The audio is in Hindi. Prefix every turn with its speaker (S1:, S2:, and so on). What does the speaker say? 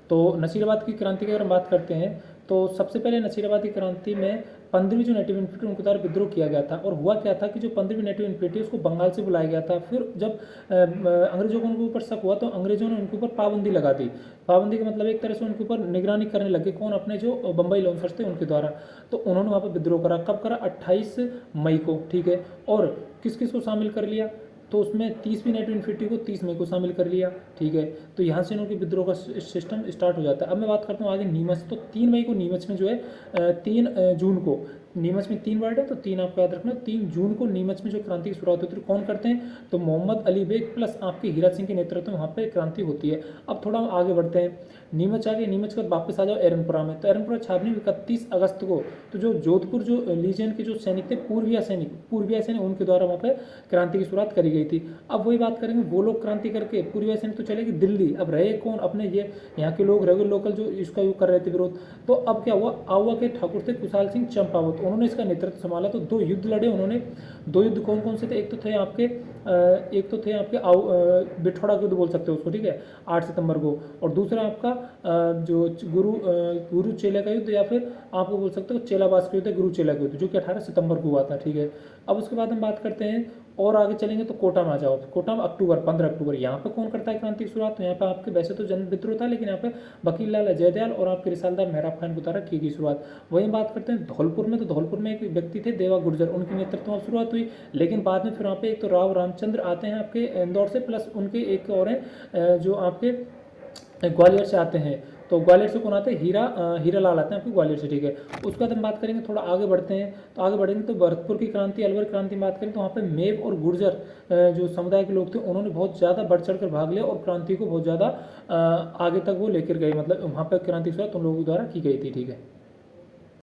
S1: तो नसीराबाद की क्रांति की अगर हम बात करते हैं तो सबसे पहले नसीराबाद की क्रांति में 15वीं जो नेटिव इन्फेंट्री उनके द्वारा विद्रोह किया गया था। और हुआ क्या था कि जो 15वीं नेटिव इन्फेंट्री उसको बंगाल से बुलाया गया था। फिर जब अंग्रेजों को उनके ऊपर शक हुआ तो अंग्रेजों ने उनके ऊपर पाबंदी लगा दी। पाबंदी का मतलब एक तरह से उनके ऊपर निगरानी करने लगे, कौन, अपने जो बम्बई लॉन्सर्स थे उनके द्वारा। तो उन्होंने वहाँ पर विद्रोह करा, कब करा, 28 मई को, ठीक है। और किस किस को शामिल कर लिया, तो उसमें 30वीं नेटिव इन्फेंट्री को 30 मई को शामिल कर लिया, ठीक है। तो यहाँ से उनके विद्रोह का सिस्टम स्टार्ट हो जाता है। अब मैं बात करता हूँ आगे नीमच। तो 3 मई को नीमच में जो है 3 जून को, नीमच में 3 वर्ड है तो 3 आपको याद रखना। 3 जून को नीमच में जो क्रांति की शुरुआत होती है कौन करते हैं, तो मोहम्मद अली बेग प्लस आपके हीरा सिंह के नेतृत्व में वहाँ पर क्रांति होती है। अब थोड़ा हम आगे बढ़ते हैं, नीमच आ गए, नीमच के बाद वापस आ जाओ एरनपुरा में। तो एरनपुरा छावनी 31 अगस्त को, तो जो जोधपुर जो लीजियन के जो सैनिक थे, पूर्विया सैनिक उनके द्वारा वहाँ पर क्रांति की शुरुआत करी गई थी। अब वही बात करेंगे, वो लोग क्रांति करके पूर्विया सैनिक तो चले गए दिल्ली, अब रहे कौन, अपने ये यहाँ के लोग रेगुलर लोकल जो इसका योग कर रहे थे विरोध। तो अब क्या हुआ, आउवा के ठाकुर थे कुशाल सिंह चंपावत, उन्होंने इसका नेतृत्व संभाला। तो 2 युद्ध लड़े उन्होंने। 2 युद्ध कौन कौन से थे, एक तो थे आपके बिठौड़ा युद्ध बोल सकते हो उसको, ठीक है, 8 सितंबर को। और दूसरा आपका जो गुरु चेला का युद्ध, या फिर आपको बोल सकते हो चेलाबास का युद्ध, गुरु चेला का युद्ध, जो कि 18 सितंबर को हुआ था, ठीक है। अब उसके बाद हम बात करते हैं और आगे चलेंगे तो कोटा में आ जाओ। कोटा में 15 अक्टूबर, यहाँ पे कौन करता है क्रांति की शुरुआत, तो यहाँ पे आपके वैसे तो जन विद्रोह था, लेकिन यहाँ पे वकील लाल अजय दयाल और आपके रिसालदार मेहराब खान के द्वारा की गई शुरुआत। वहीं बात करते हैं धौलपुर में, तो धौलपुर में एक व्यक्ति थे देवा गुर्जर, उनके नेतृत्व में शुरुआत हुई। लेकिन बाद में फिर वहाँ पे एक तो राव रामचंद्र आते हैं आपके इंदौर से, प्लस उनके एक और हैं जो आपके ग्वालियर से आते हैं। तो ग्वालियर से कौन आते हैं, हीरा लाल आते हैं आपके ग्वालियर से, ठीक है। उसके बाद हम बात करेंगे, थोड़ा आगे बढ़ते हैं, तो आगे बढ़ेंगे तो भरतपुर की क्रांति, अलवर क्रांति में बात करें तो वहाँ पे मेव और गुर्जर जो समुदाय के लोग थे उन्होंने बहुत ज़्यादा बढ़ चढ़ कर भाग लिया और क्रांति को बहुत ज़्यादा आगे तक वो लेकर गए, मतलब वहाँ पर क्रांति की शुरुआत उन लोगों द्वारा की गई थी, ठीक है।